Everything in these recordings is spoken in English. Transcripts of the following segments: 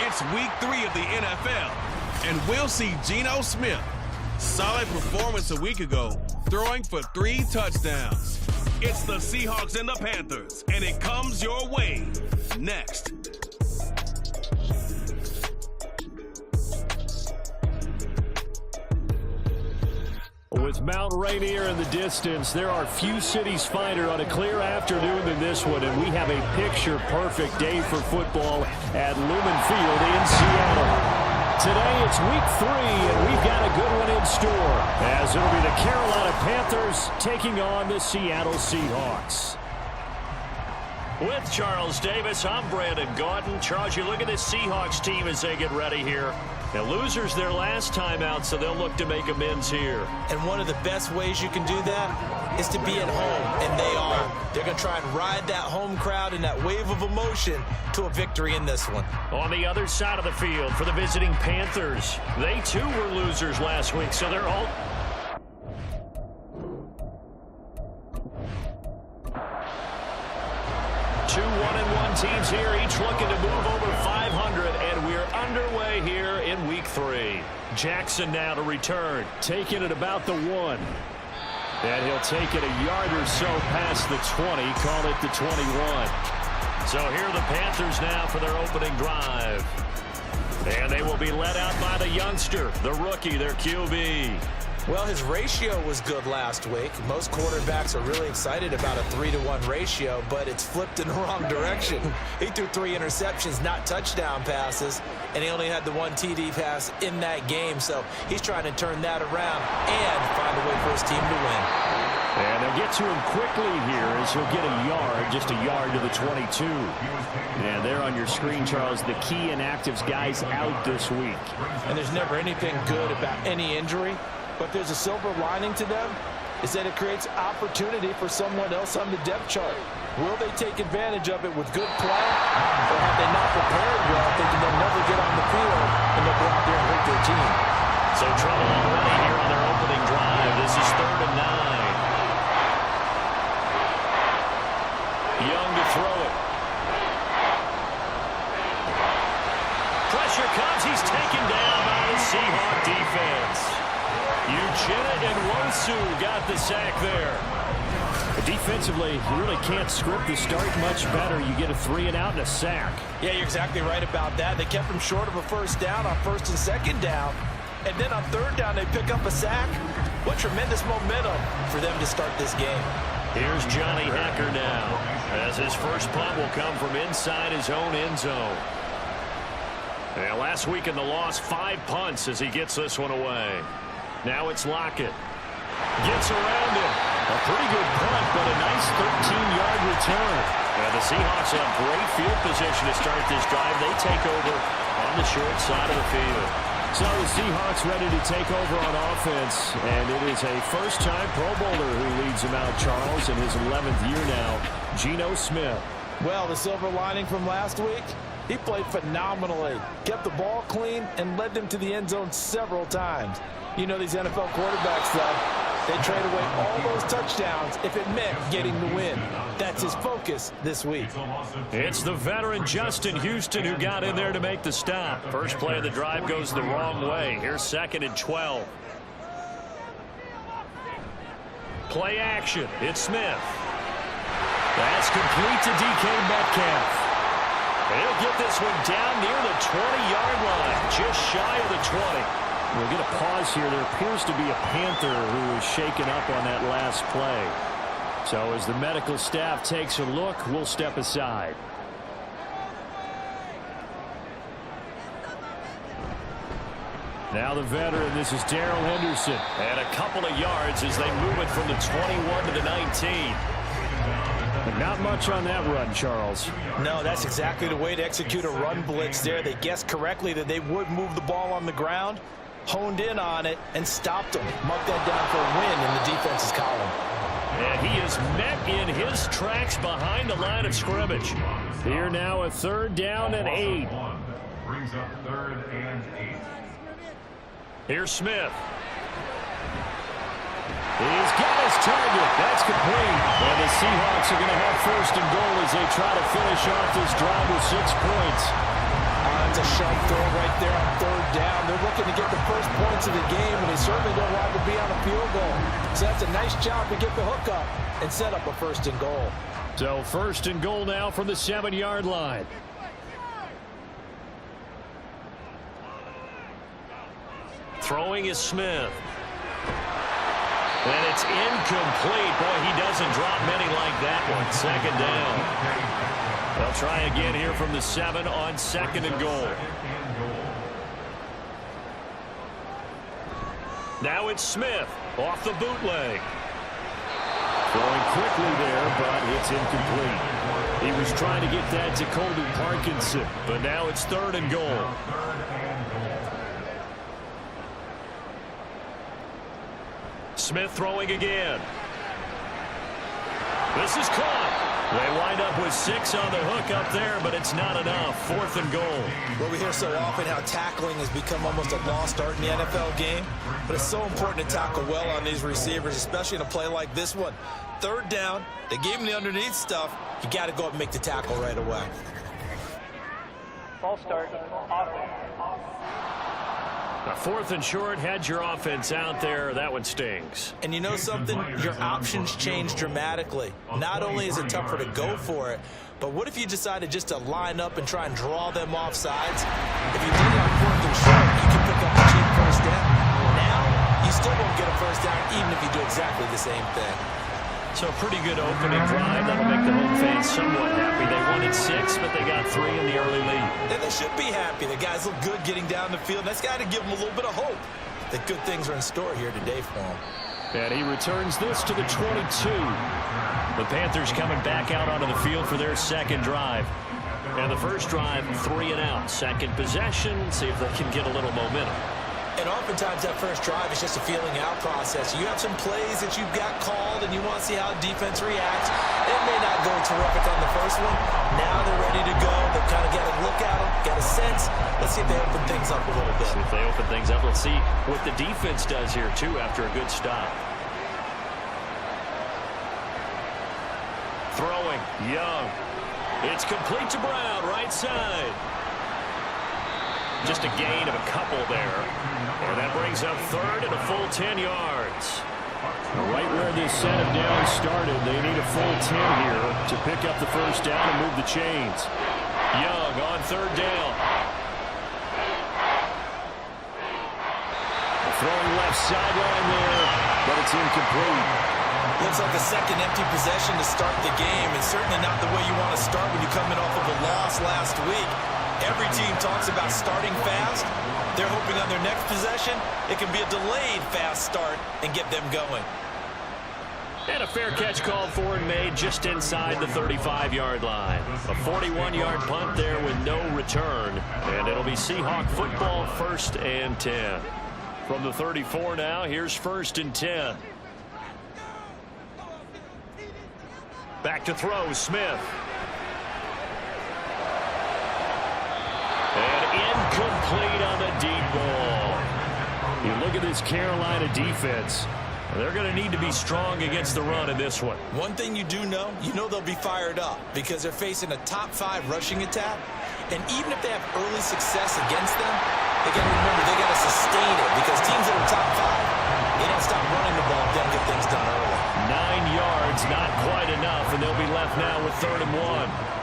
It's week 3 of the NFL, and we'll see Geno Smith. Solid performance a week ago, throwing for 3 touchdowns. It's the Seahawks and the Panthers, and it comes your way next. With Mount Rainier in the distance, there are few cities finer on a clear afternoon than this one, and we have a picture-perfect day for football at Lumen Field in Seattle. Today it's week 3, and we've got a good one in store, as it'll be the Carolina Panthers taking on the Seattle Seahawks. With Charles Davis, I'm Brandon Gaudin. Charles, you look at this Seahawks team as they get ready here. Now, losers their last time out, so they'll look to make amends here. And one of the best ways you can do that is to be at home, and they are. They're going to try and ride that home crowd and that wave of emotion to a victory in this one. On the other side of the field for the visiting Panthers, they too were losers last week, so they're all... Two 1-1 teams here, each looking to move over 500, and we're underway here in week 3. Jackson now to return, taking it about the 1. And he'll take it a yard or so past the 20, call it the 21. So here are the Panthers now for their opening drive. And they will be led out by the youngster, the rookie, their QB. Well, his ratio was good last week. Most quarterbacks are really excited about a 3-to-1 ratio, but it's flipped in the wrong direction. He threw 3 interceptions, not touchdown passes, and he only had the 1 TD pass in that game. So he's trying to turn that around and find a way for his team to win. And they'll get to him quickly here as he'll get a yard, just a yard to the 22. And there on your screen, Charles, the key inactives guys out this week. And there's never anything good about any injury. But there's a silver lining to them, is that it creates opportunity for someone else on the depth chart. Will they take advantage of it with good play, or have they not prepared well, thinking they'll never get on the field, and they'll go out there and hurt their team? So trouble already here on their opening drive. This is 3rd and 9. Young to throw it. Pressure comes. He's taken down by the Seahawk defense. Uchenna and Wosu got the sack there. Defensively, you really can't script the start much better. You get a 3-and-out and a sack. Yeah, you're exactly right about that. They kept him short of a first down on 1st and 2nd down. And then on 3rd down, they pick up a sack. What tremendous momentum for them to start this game. Here's Johnny Hacker now, as his first punt will come from inside his own end zone. And last week in the loss, 5 punts as he gets this one away. Now it's Lockett. Gets around him. A pretty good punt, but a nice 13-yard return. And the Seahawks have great field position to start this drive. They take over on the short side of the field. So the Seahawks ready to take over on offense. And it is a first-time Pro Bowler who leads them out, Charles, in his 11th year now, Geno Smith. Well, the silver lining from last week, he played phenomenally. Kept the ball clean and led them to the end zone several times. You know these NFL quarterbacks, though, they trade away all those touchdowns if it meant getting the win. That's his focus this week. It's the veteran Justin Houston who got in there to make the stop. First play of the drive goes the wrong way. Here's 2nd and 12. Play action. It's Smith. That's complete to DK Metcalf. He'll get this one down near the 20-yard line, just shy of the 20. We'll get a pause here. There appears to be a Panther who is shaken up on that last play. So as the medical staff takes a look, we'll step aside. Now the veteran, this is Darrell Henderson. And a couple of yards as they move it from the 21 to the 19. But not much on that run, Charles. No, that's exactly the way to execute a run blitz there. They guessed correctly that they would move the ball on the ground, honed in on it, and stopped them. Mark that down for a win in the defense's column. And he is met in his tracks behind the line of scrimmage. Here now, a 3rd down and 8. Brings up 3rd and 8. Here's Smith. He's got his target. That's complete. And the Seahawks are going to have 1st and goal as they try to finish off this drive with 6 points. It's a sharp throw right there on 3rd down. They're looking to get the first points of the game, and they certainly don't want to be on a field goal. So that's a nice job to get the hook up and set up a 1st and goal. So 1st and goal now from the 7-yard line. Throwing is Smith. And it's incomplete. Boy, he doesn't drop many like that one. 2nd down. They'll try again here from the 7 on 2nd and goal. Now it's Smith off the bootleg. Throwing quickly there, but it's incomplete. He was trying to get that to Colby Parkinson, but now it's 3rd and goal. Smith throwing again. This is caught. They wind up with 6 on the hook up there, but it's not enough. 4th and goal. Well, we hear so often how tackling has become almost a lost art in the NFL game, but it's so important to tackle well on these receivers, especially in a play like this one. 3rd down, they gave him the underneath stuff. You got to go up and make the tackle right away. Ball start. A 4th and short, had your offense out there. That one stings. And you know something? Your options change dramatically. Not only is it tougher to go for it, but what if you decided just to line up and try and draw them off sides? If you did it on 4th and short, you can pick up the cheap 1st down. Now, you still won't get a 1st down even if you do exactly the same thing. So a pretty good opening drive. That'll make the home fans somewhat happy. They wanted 6, but they got 3 in the early lead. And they should be happy. The guys look good getting down the field. That's got to give them a little bit of hope that good things are in store here today for them. And he returns this to the 22. The Panthers coming back out onto the field for their 2nd drive. And the first drive, 3 and out. 2nd possession, see if they can get a little momentum. And oftentimes that first drive is just a feeling out process. You have some plays that you've got called and you want to see how defense reacts. It may not go terrific on the first one. Now they're ready to go. They've kind of got a look at them, got a sense. Let's see if they open things up a little bit. See if they open things up. Let's see what the defense does here, too, after a good stop. Throwing, Young. It's complete to Brown, right side. Just a gain of a couple there. And that brings up 3rd and a full 10 yards. Right where this set of downs started, they need a full 10 here to pick up the 1st down and move the chains. Young on 3rd down. Throwing left sideline there, but it's incomplete. Looks like a second empty possession to start the game, and certainly not the way you want to start when you come in off of a loss last week. Every team talks about starting fast. They're hoping on their next possession, it can be a delayed fast start and get them going. And a fair catch called for and made just inside the 35-yard line. A 41-yard punt there with no return. And it'll be Seahawk football, 1st and 10. From the 34 now, here's 1st and 10. Back to throw, Smith. And incomplete on the deep ball. You look at this Carolina defense. They're going to need to be strong against the run in this one. One thing you do know, they'll be fired up because they're facing a top 5 rushing attack. And even if they have early success against them, they got to remember they got to sustain it because teams that are top 5, they don't stop running the ball if they don't get things done early. 9 yards, not quite enough, and they'll be left now with 3rd and 1.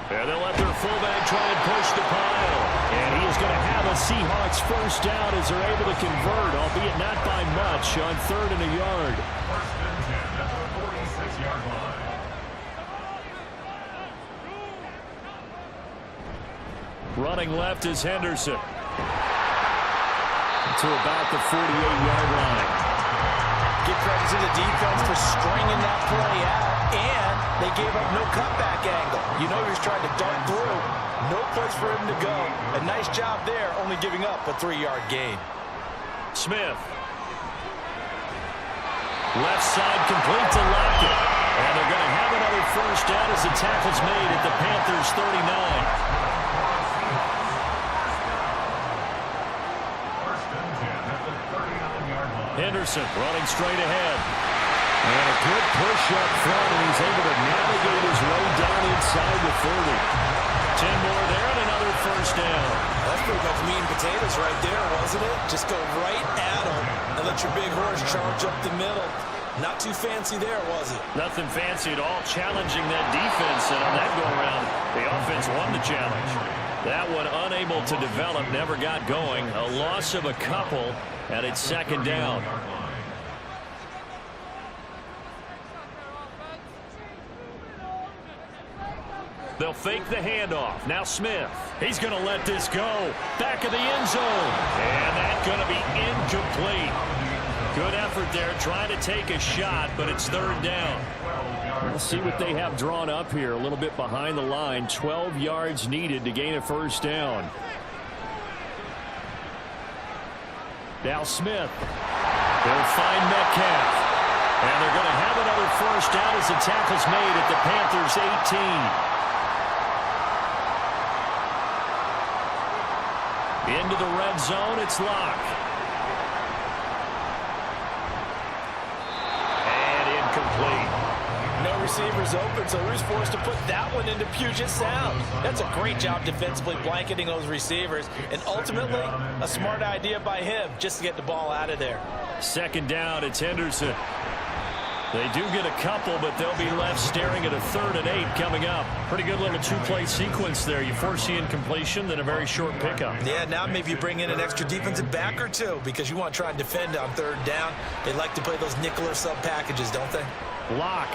And they'll let their fullback try and push the pile. And he is going to have a Seahawks 1st down as they're able to convert, albeit not by much, on 3rd and a yard. 1st and 10 at the 46-yard line. Running left is Henderson. To about the 48-yard line. Give credit to the defense for stringing that play out, and they gave up no cutback angle. He was trying to dart through. No place for him to go. A nice job there, only giving up a 3-yard gain. Smith. Left side complete to Lockett. And they're going to have another first down as the tackle's made at the Panthers' 39. Henderson running straight ahead. And a good push up front, and he's able to navigate his way down inside the 30. 10 more there and another first down. That's pretty much meat and potatoes right there, wasn't it? Just go right at him and let your big horse charge up the middle. Not too fancy there, was it? Nothing fancy at all, challenging that defense, and on that go-around, the offense won the challenge. That one unable to develop, never got going. A loss of a couple, and it's second down. They'll fake the handoff. Now Smith. He's going to let this go. Back of the end zone. And that's going to be incomplete. Good effort there, trying to take a shot, but it's third down. We'll see what they have drawn up here. A little bit behind the line. 12 yards needed to gain a first down. Now Smith. They'll find Metcalf. And they're going to have another first down as the tackle's made at the Panthers' 18. Into the red zone, it's Locke. And incomplete. No receivers open, so Roos forced to put that one into Puget Sound. That's a great job defensively blanketing those receivers. And ultimately, a smart idea by him just to get the ball out of there. Second down, it's Henderson. They do get a couple, but they'll be left staring at a 3rd and 8 coming up. Pretty good little two-play sequence there. You force the incompletion, then a very short pickup. Yeah, now maybe you bring in an extra defensive back or two because you want to try and defend on 3rd down. They like to play those nickel or sub packages, don't they? Lock.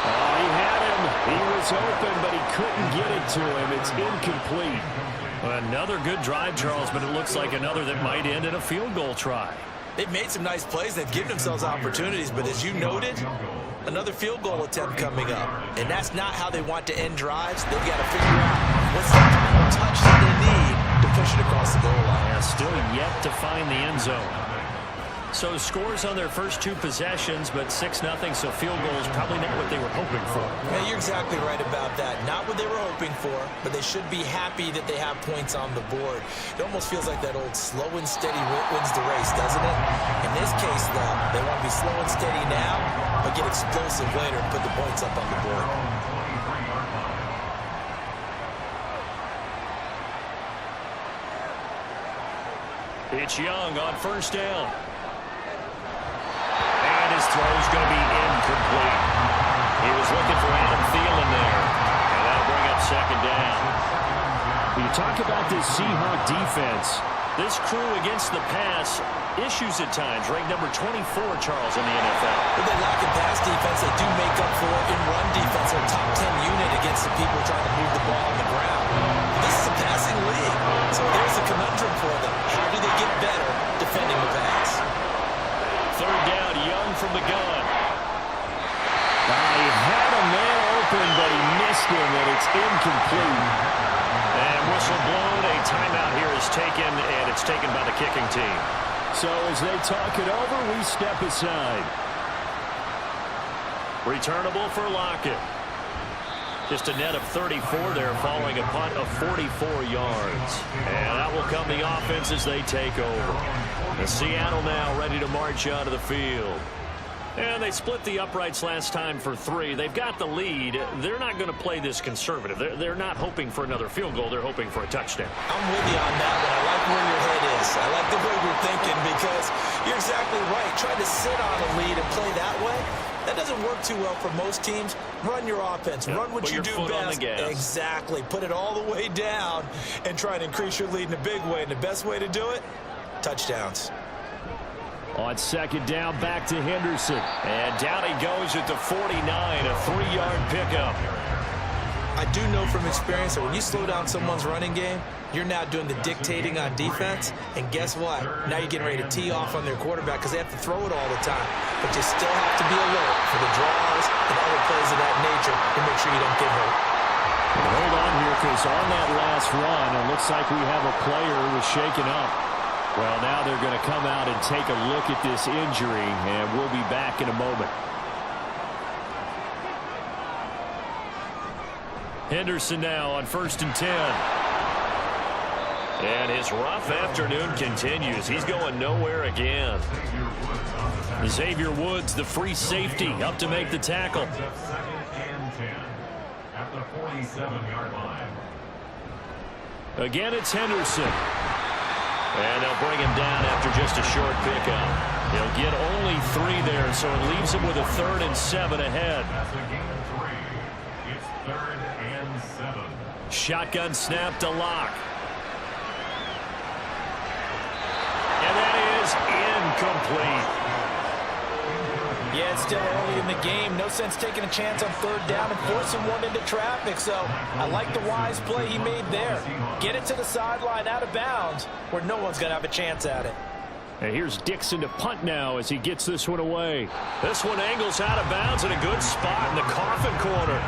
Oh, he had him. He was open, but he couldn't get it to him. It's incomplete. Another good drive, Charles, but it looks like another that might end in a field goal try. They've made some nice plays. They've given themselves opportunities, but as you noted, another field goal attempt coming up. And that's not how they want to end drives. They've got to figure out what's the final touch that they need to push it across the goal line. Yeah, still yet to find the end zone. So scores on their first 2 possessions, but 6-0, so field goal is probably not what they were hoping for. Yeah, you're exactly right about that. Not what they were hoping for, but they should be happy that they have points on the board. It almost feels like that old slow and steady wins the race, doesn't it? In this case, though, they want to be slow and steady now, but get explosive later and put the points up on the board. It's Young on first down. And his throw's going to be incomplete. He was looking for Adam Thielen there. And that'll bring up second down. When you talk about this Seahawk defense, this crew against the pass, issues at times. Ranked number 24, Charles, in the NFL. But they lack in pass defense. They do make up for it in run defense. They're a top 10 unit against the people trying to move the ball on the ground. This is a passing league. So there's a conundrum for them. How do they get better defending the pass? Third down, Young from the gun. He had a man open, but he missed him, and it's incomplete. And whistle blown. A timeout here is taken, and it's taken by the kicking team. So as they talk it over, we step aside. Returnable for Lockett. Just a net of 34 there, following a punt of 44 yards. And that will come the offense as they take over. And Seattle now ready to march out of the field. And they split the uprights last time for 3. They've got the lead. They're not going to play this conservative. They're not hoping for another field goal. They're hoping for a touchdown. I'm with you on that one. I like where your head is. I like the way you're thinking because you're exactly right. Trying to sit on a lead and play that way, that doesn't work too well for most teams. Run your offense. Run what you do best. Exactly. Put it all the way down and try and increase your lead in a big way. And the best way to do it, touchdowns. On second down, back to Henderson. And down he goes at the 49, a 3-yard pickup. I do know from experience that when you slow down someone's running game, you're now doing the dictating on defense. And guess what? Now you're getting ready to tee off on their quarterback because they have to throw it all the time. But you still have to be alert for the draws and other plays of that nature to make sure you don't get hurt. Hold on here because on that last run, it looks like we have a player who was shaken up. Well, now they're going to come out and take a look at this injury, and we'll be back in a moment. Henderson now on 1st and 10. And his rough afternoon continues. He's going nowhere again. Xavier Woods, the free safety, up to make the tackle. 2nd and 10 at the 47-yard line. Again, it's Henderson. And they'll bring him down after just a short pickup. He'll get only 3 there, so it leaves him with a 3rd and 7 ahead. That's a gain of 3. It's 3rd and 7. Shotgun snap to Locke. And that is incomplete. Yeah, it's still early in the game. No sense taking a chance on 3rd down and forcing one into traffic. So I like the wise play he made there. Get it to the sideline out of bounds where no one's going to have a chance at it. And here's Dixon to punt now as he gets this one away. This one angles out of bounds in a good spot in the coffin corner.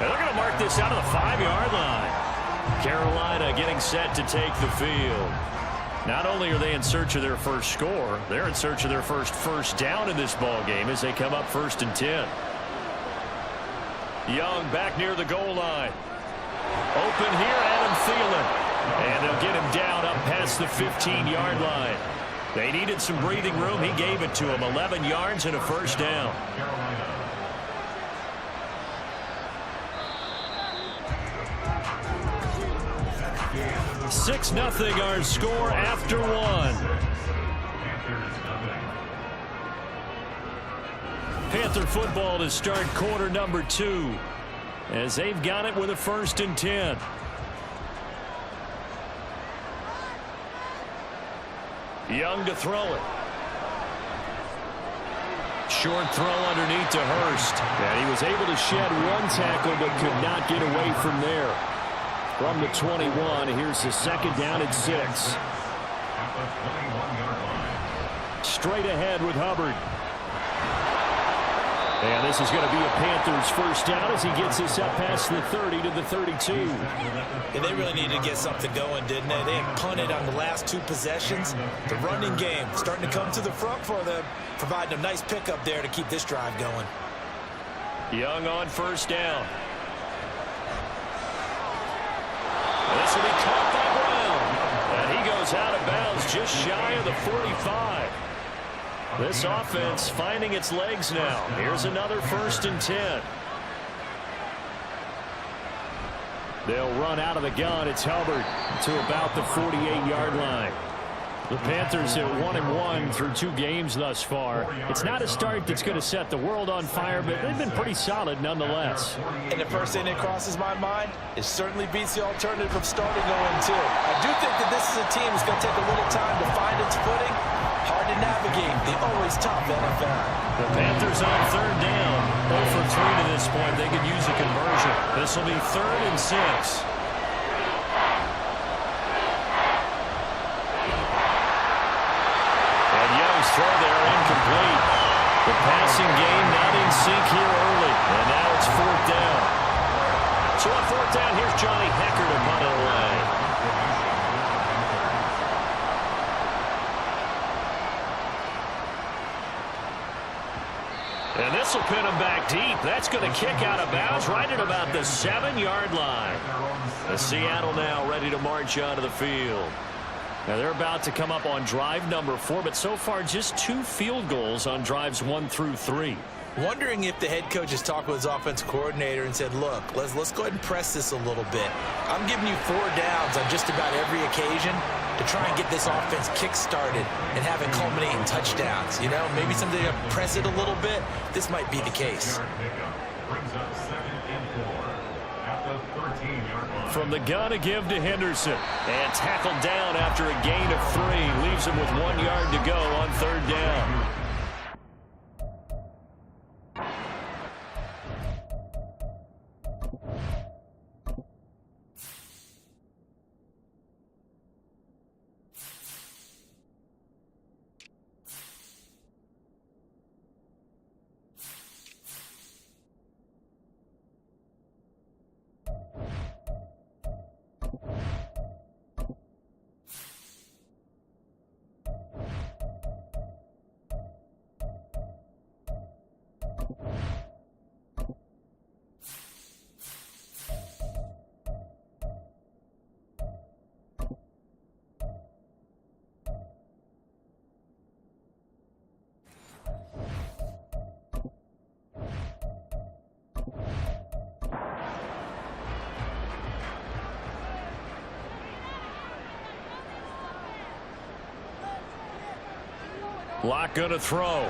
And they're going to mark this out of the 5-yard line. Carolina getting set to take the field. Not only are they in search of their first score, they're in search of their first down in this ball game as they come up 1st and 10. Young back near the goal line. Open here, Adam Thielen. And they'll get him down up past the 15-yard line. They needed some breathing room. He gave it to him. 11 yards and a 1st down. 6-0 our score after 1. Panther football to start quarter number 2 as they've got it with a 1st and 10. Young to throw it. Short throw underneath to Hurst. And he was able to shed 1 tackle but could not get away from there. From the 21, here's the 2nd down and 6. Straight ahead with Hubbard. And this is going to be a Panthers 1st down as he gets this up past the 30 to the 32. Yeah, they really needed to get something going, didn't they? They had punted on the last 2 possessions. The running game starting to come to the front for them, providing a nice pickup there to keep this drive going. Young on 1st down. This will be caught by Brown. And he goes out of bounds just shy of the 45. This offense finding its legs now. Here's another 1st and 10. They'll run out of the gun. It's Hubbard to about the 48-yard line. The Panthers at 1-1 through 2 games thus far. It's not a start that's going to set the world on fire, but they've been pretty solid nonetheless. And the first thing that crosses my mind, it certainly beats the alternative of starting 0-2. I do think that this is a team that's going to take a little time to find its footing. Hard to navigate the always tough NFL. The Panthers on 3rd down. 0 for 3 to this point. They could use a conversion. This will be 3rd and 6. Throw there incomplete. The passing game not in sync here early. And now it's 4th down. So on 4th down, here's Johnny Hecker to punt it away. And this will pin him back deep. That's going to kick out of bounds right at about the 7-yard line. The Seattle now ready to march onto the field. Now they're about to come up on drive number 4, but so far just 2 field goals on drives 1 through 3. Wondering if the head coach has talked with his offensive coordinator and said, look, let's go ahead and press this a little bit. I'm giving you 4 downs on just about every occasion to try and get this offense kick-started and have it culminate in touchdowns. You know, maybe something to press it a little bit. This might be the case. Brings up 2nd and 4 at the 13-yard line. From the gun to give to Henderson. And tackled down after a gain of 3. Leaves him with 1 yard to go on 3rd down. Lock going to throw.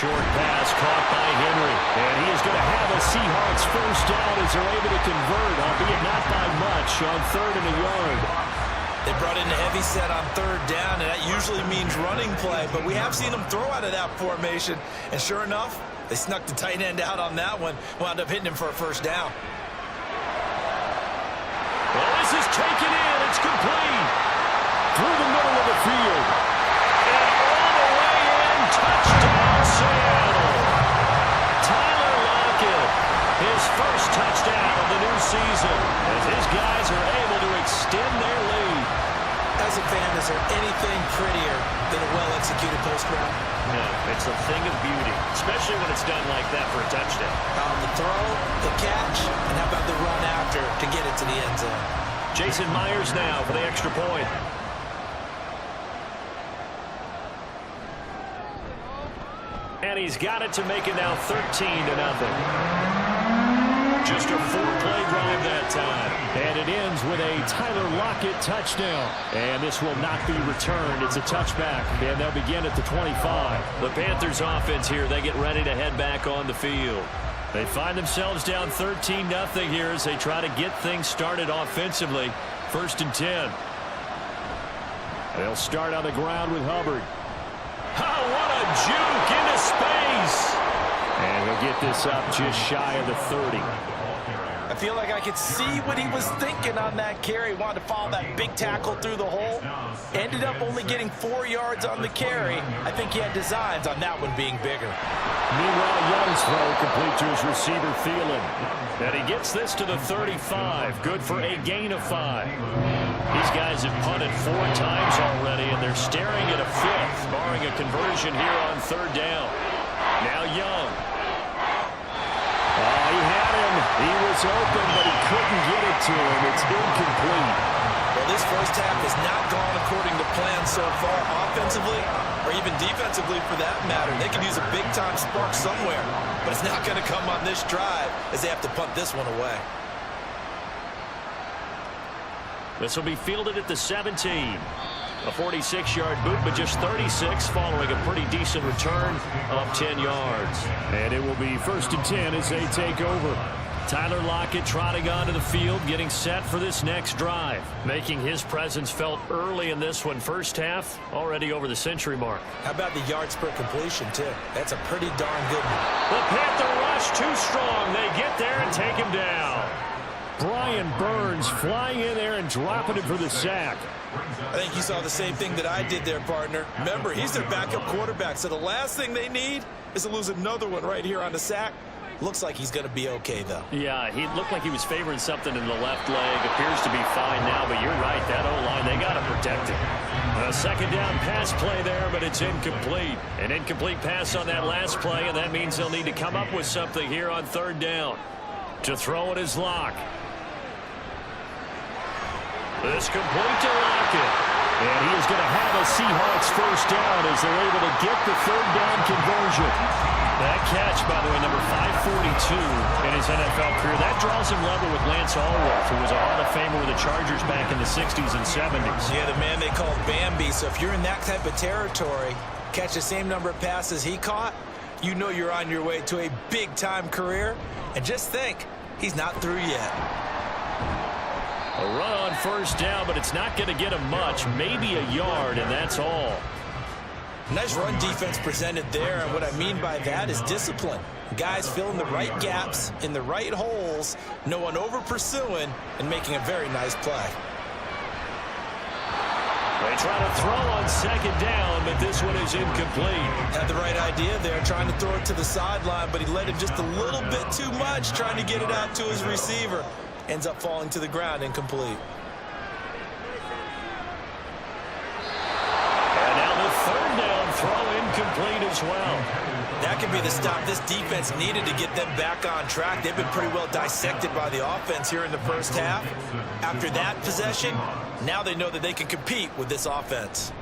Short pass caught by Henry. And he is going to have a Seahawks first down as they're able to convert, albeit not by much, on 3rd and a yard. They brought in a heavy set on 3rd down, and that usually means running play. But we have seen them throw out of that formation. And sure enough, they snuck the tight end out on that one. Wound up hitting him for a first down. Well, this is taken in. It's complete. Through the middle of the field. And all the way in. Touchdown, Seattle. Tyler Lockett. His first touchdown of the new season. As his guys are able to extend their lead. As a fan, is there anything prettier than a well-executed post route? No, it's a thing of beauty, especially when it's done like that for a touchdown. The throw, the catch, and how about the run after to get it to the end zone? Jason Myers now for the extra point. And he's got it to make it now 13-0. Just a 4-play drive that time. And it ends with a Tyler Lockett touchdown. And this will not be returned. It's a touchback. And they'll begin at the 25. The Panthers offense here, they get ready to head back on the field. They find themselves down 13-0 here as they try to get things started offensively. 1st and 10. They'll start on the ground with Hubbard. Oh, what a juke into space. And he'll get this up just shy of the 30. I feel like I could see what he was thinking on that carry. Wanted to follow that big tackle through the hole. Ended up only getting 4 yards on the carry. I think he had designs on that one being bigger. Meanwhile, Young's throw complete to his receiver, Thielen. And he gets this to the 35. Good for a gain of 5. These guys have punted 4 times already, and they're staring at a 5th, barring a conversion here on 3rd down. Now Young. Oh, he had him. He was open, but he couldn't get it to him. It's incomplete. Well, this first half has not gone according to plan so far, offensively or even defensively for that matter. They can use a big-time spark somewhere, but it's not going to come on this drive as they have to punt this one away. This will be fielded at the 17. A 46-yard boot, but just 36 following a pretty decent return of 10 yards. And it will be 1st and 10 as they take over. Tyler Lockett trotting onto the field, getting set for this next drive. Making his presence felt early in this one. First half, already over the century mark. How about the yards per completion, too? That's a pretty darn good one. The Panther rush too strong. They get there and take him down. Brian Burns flying in there and dropping him for the sack. I think you saw the same thing that I did there, partner. Remember, he's their backup quarterback, so the last thing they need is to lose another one right here on the sack. Looks like he's going to be okay, though. Yeah, he looked like he was favoring something in the left leg. Appears to be fine now, but you're right. That O-line, they got to protect it. A 2nd down pass play there, but it's incomplete. An incomplete pass on that last play, and that means they'll need to come up with something here on 3rd down. To throw it is Lock. This complete to Lockett. And he is going to have a Seahawks first down as they're able to get the 3rd down conversion. That catch, by the way, number 542 in his NFL career. That draws him level with Lance Allworth, who was a Hall of Famer with the Chargers back in the 60s and 70s. Yeah, the man they called Bambi. So if you're in that type of territory, catch the same number of passes he caught, you know you're on your way to a big-time career. And just think, he's not through yet. A run on 1st down, but it's not going to get him much. Maybe a yard, and that's all. Nice run defense presented there, and what I mean by that is discipline. Guys filling the right gaps in the right holes, no one over-pursuing, and making a very nice play. They try to throw on 2nd down, but this one is incomplete. Had the right idea there, trying to throw it to the sideline, but he let him just a little bit too much, trying to get it out to his receiver. Ends up falling to the ground, incomplete. And now the 3rd down throw incomplete as well. That could be the stop this defense needed to get them back on track. They've been pretty well dissected by the offense here in the first half. After that possession, now they know that they can compete with this offense.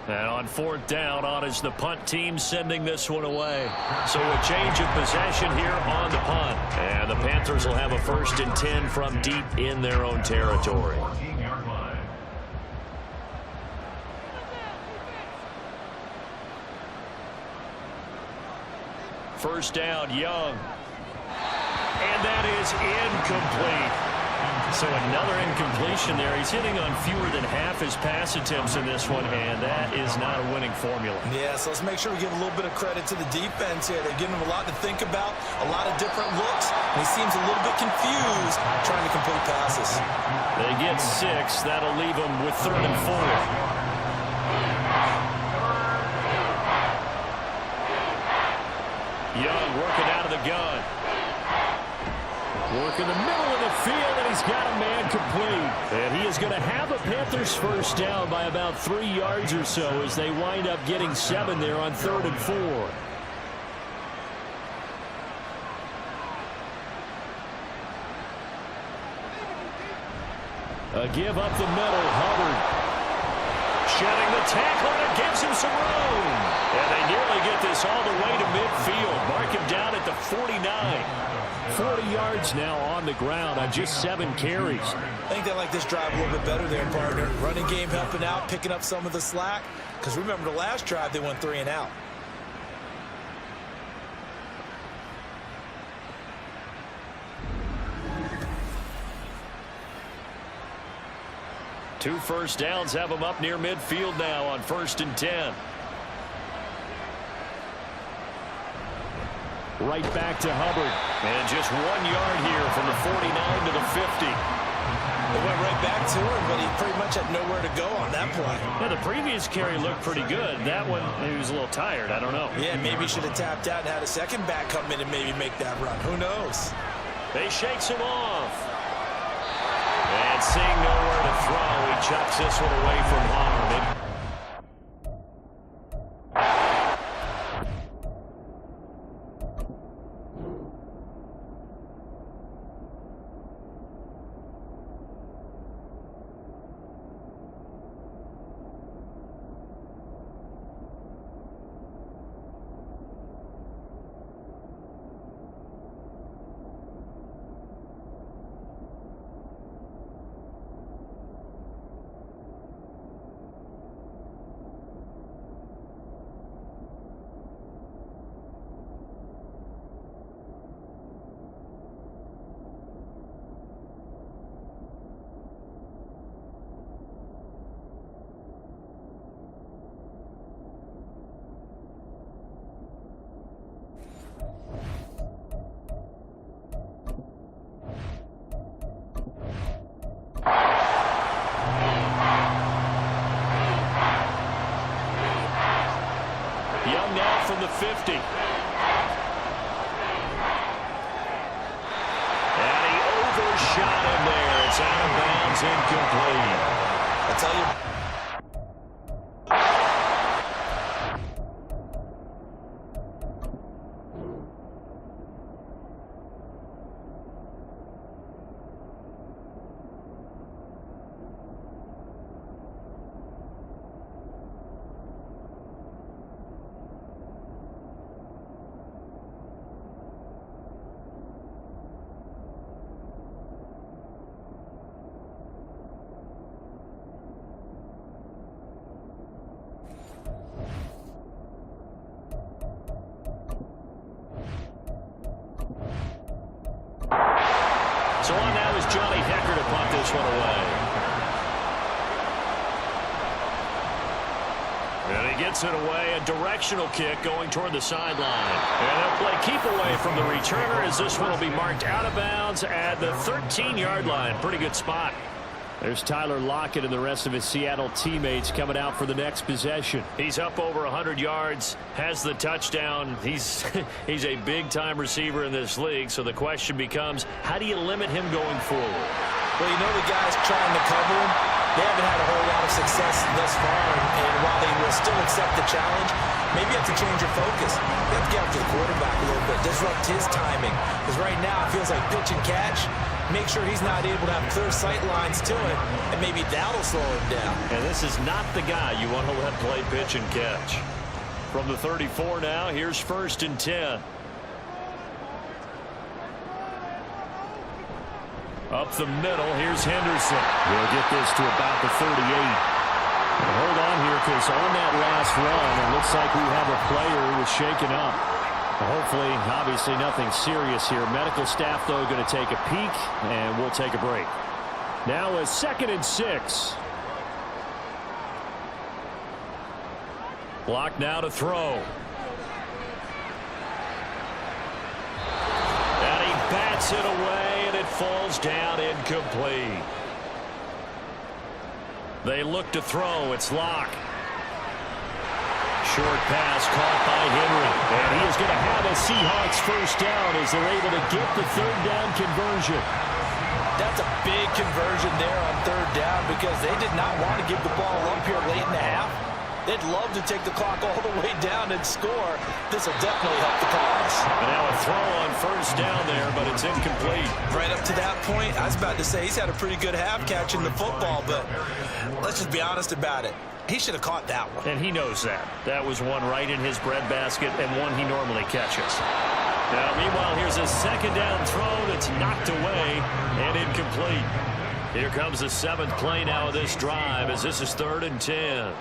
And on 4th down, on is the punt team sending this one away. So a change of possession here on the punt. And the Panthers will have a 1st and 10 from deep in their own territory. 14-yard line. First down, Young. And that is incomplete. So another incompletion there. He's hitting on fewer than half his pass attempts in this one, and that is not a winning formula. Yeah, so let's make sure we give a little bit of credit to the defense here. They're giving him a lot to think about, a lot of different looks, and he seems a little bit confused trying to complete passes. They get 6. That'll leave them with 3rd and 4. Young working out of the gun. Work in the middle of the field, and he's got a man complete. And he is going to have a Panthers first down by about 3 yards or so as they wind up getting 7 there on 3rd and 4. A give up the middle. Hubbard shedding the tackle, and it gives him some room. And they nearly get this all the way to midfield. Mark him down at the 49. 40 yards now on the ground on just 7 carries. I think they like this drive a little bit better there, partner. Running game helping out, picking up some of the slack. Because remember, the last drive, they went 3 and out. Two first downs have them up near midfield now on 1st and 10. Right back to Hubbard. And just 1 yard here from the 49 to the 50. They went right back to him, but he pretty much had nowhere to go on that play. Yeah, the previous carry looked pretty good. That one, he was a little tired. I don't know. Yeah, maybe he should have tapped out and had a second back come in and maybe make that run. Who knows? They shakes him off. And seeing nowhere to throw, he chucks this one away from Hubbard. Young now from the 50. And he overshot him there. It's out of bounds, incomplete. I tell you. So on now is Johnny Hecker to punt this one away. And he gets it away, a directional kick going toward the sideline. And they'll play keep away from the returner as this one will be marked out of bounds at the 13-yard line. Pretty good spot. There's Tyler Lockett and the rest of his Seattle teammates coming out for the next possession. He's up over 100 yards, has the touchdown. He's a big-time receiver in this league, so the question becomes, how do you limit him going forward? Well, you know the guys trying to cover him, they haven't had a whole lot of success thus far, and while they will still accept the challenge, maybe you have to change your focus. You have to get up to the quarterback a little bit, disrupt his timing, because right now it feels like pitch and catch. Make sure he's not able to have clear sight lines to it, and maybe that'll slow him down. And this is not the guy you want to let play pitch and catch. From the 34 now, here's 1st and 10. Up the middle, here's Henderson. We'll get this to about the 38. And hold on here, because on that last run, it looks like we have a player who was shaken up. Hopefully, obviously nothing serious here. Medical staff, though, going to take a peek, and we'll take a break. Now a 2nd and 6. Block now to throw. And he bats it away, and it falls down incomplete. They look to throw. It's Locke. Short pass caught by Henry. And he is going to have a Seahawks first down as they're able to get the 3rd down conversion. That's a big conversion there on 3rd down because they did not want to give the ball up here late in the half. They'd love to take the clock all the way down and score. This will definitely help the cause. And now a throw on 1st down there, but it's incomplete. Right up to that point, I was about to say he's had a pretty good half catching the football, but let's just be honest about it. He should have caught that one. And he knows that. That was one right in his breadbasket and one he normally catches. Now, meanwhile, here's a 2nd down throw that's knocked away and incomplete. Here comes the 7th play now of this drive as this is 3rd and 10.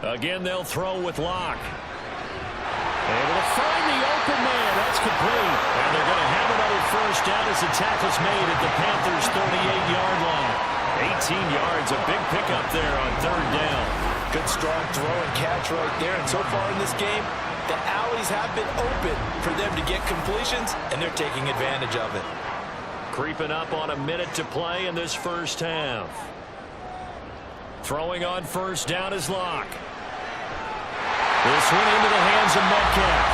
Again, they'll throw with Locke. Able to find the open man. That's complete. And they're going to have another first down as the tackle's made at the Panthers' 38-yard line. 18 yards, a big pickup there on 3rd down. Good strong throw and catch right there. And so far in this game, the alleys have been open for them to get completions, and they're taking advantage of it. Creeping up on a minute to play in this first half. Throwing on 1st down is Locke. This one into the hands of Metcalf.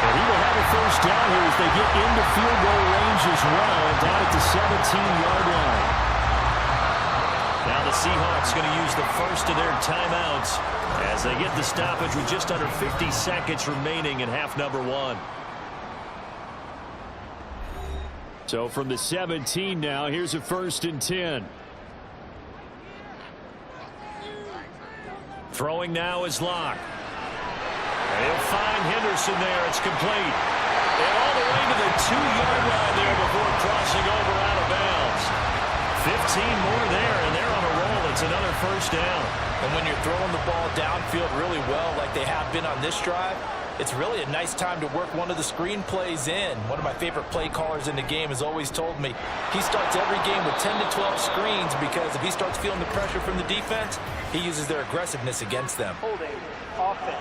And he will have a first down here as they get into field goal range as well, down at the 17-yard line. Now the Seahawks going to use the first of their timeouts as they get the stoppage with just under 50 seconds remaining in half number 1. So from the 17 now, here's a 1st and 10. Throwing now is Locke. He'll find Henderson there. It's complete. And all the way to the 2-yard line there before crossing over out of bounds. 15 more there, and they're on a roll. It's another first down. And when you're throwing the ball downfield really well like they have been on this drive, it's really a nice time to work one of the screen plays in. One of my favorite play callers in the game has always told me he starts every game with 10 to 12 screens because if he starts feeling the pressure from the defense, he uses their aggressiveness against them. Holding offense.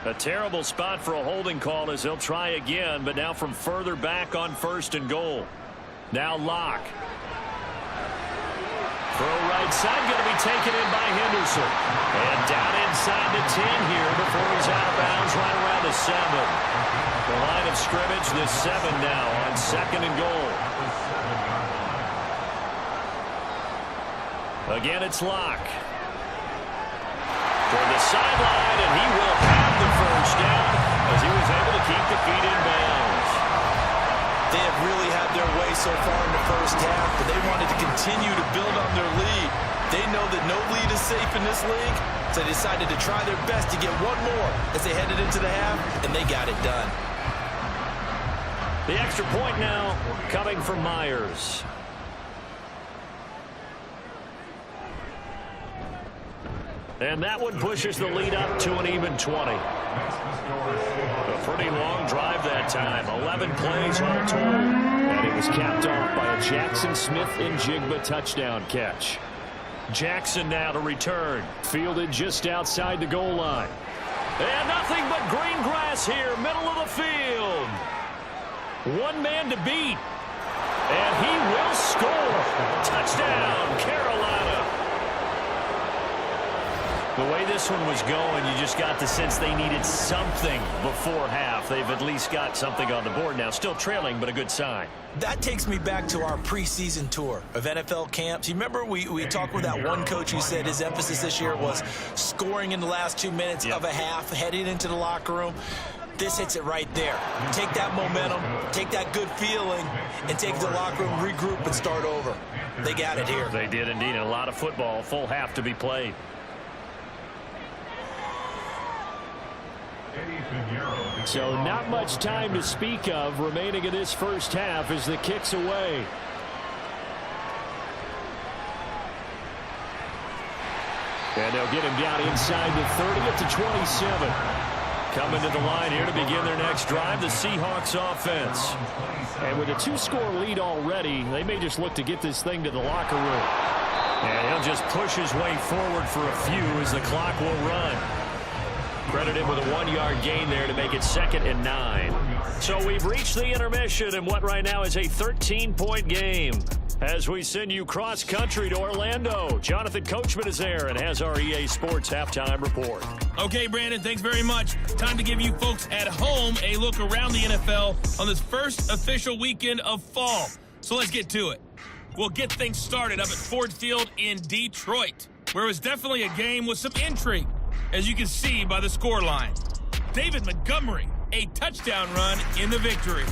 A terrible spot for a holding call as they'll try again, but now from further back on 1st and goal. Now Locke. Throw right side, going to be taken in by Henderson. And down inside the 10 here before he's out of bounds right around the 7. The line of scrimmage, the 7 now on 2nd and goal. Again, it's Locke. For the sideline, and he will have the first down as he was able to keep the feet in bounds. They have really had their way so far in the first half, but they wanted to continue to build on their lead. They know that no lead is safe in this league, so they decided to try their best to get one more as they headed into the half, and they got it done. The extra point now coming from Myers. And that one pushes the lead up to an even 20. A pretty long drive that time. 11 plays all told. And it was capped off by a Jackson Smith-Njigba touchdown catch. Jackson now to return. Fielded just outside the goal line. And nothing but green grass here, middle of the field. One man to beat. And he will score. Touchdown, Carolina. The way this one was going, you just got the sense they needed something before half. They've at least got something on the board now. Still trailing, but a good sign. That takes me back to our preseason tour of NFL camps. You remember we talked with that one coach who said his emphasis this year was scoring in the last 2 minutes of a half, heading into the locker room. This hits it right there. Take that momentum, take that good feeling, and take the locker room, regroup, and start over. They got it here. They did indeed. A lot of football, full half to be played. So not much time to speak of remaining in this first half as the kick's away. And they'll get him down inside the 30 at the 27. Coming to the line here to begin their next drive, the Seahawks offense. And with a 2-score lead already, they may just look to get this thing to the locker room. And he'll just push his way forward for a few as the clock will run. Credit him with a 1-yard gain there to make it 2nd and 9. So we've reached the intermission in what right now is a 13-point game. As we send you cross-country to Orlando, Jonathan Coachman is there and has our EA Sports halftime report. Okay, Brandon, thanks very much. Time to give you folks at home a look around the NFL on this first official weekend of fall. So let's get to it. We'll get things started up at Ford Field in Detroit, where it was definitely a game with some intrigue, as you can see by the scoreline. David Montgomery, a touchdown run in the victory.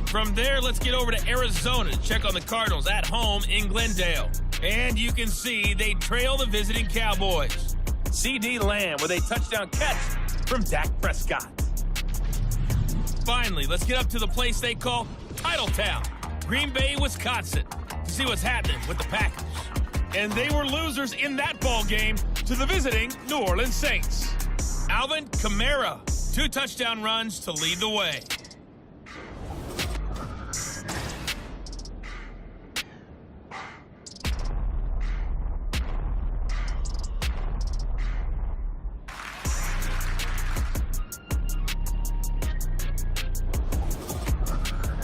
From there, let's get over to Arizona to check on the Cardinals at home in Glendale. And you can see they trail the visiting Cowboys. C.D. Lamb with a touchdown catch from Dak Prescott. Finally, let's get up to the place they call Titletown, Green Bay, Wisconsin, to see what's happening with the Packers. And they were losers in that ball game to the visiting New Orleans Saints. Alvin Kamara, 2 touchdown runs to lead the way.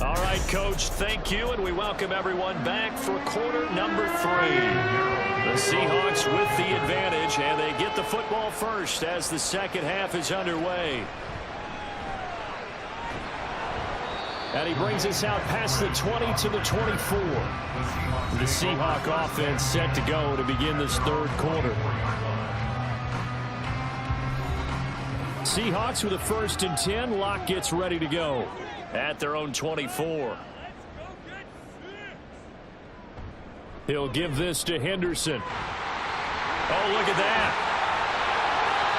All right, Coach, thank you, and we welcome everyone back for quarter number 3. The Seahawks with the advantage, and they get the football first as the second half is underway. And he brings us out past the 20 to the 24. The Seahawk offense set to go to begin this third quarter. Seahawks with a 1st and 10. Locke gets ready to go at their own 24. He'll give this to Henderson. Oh, look at that.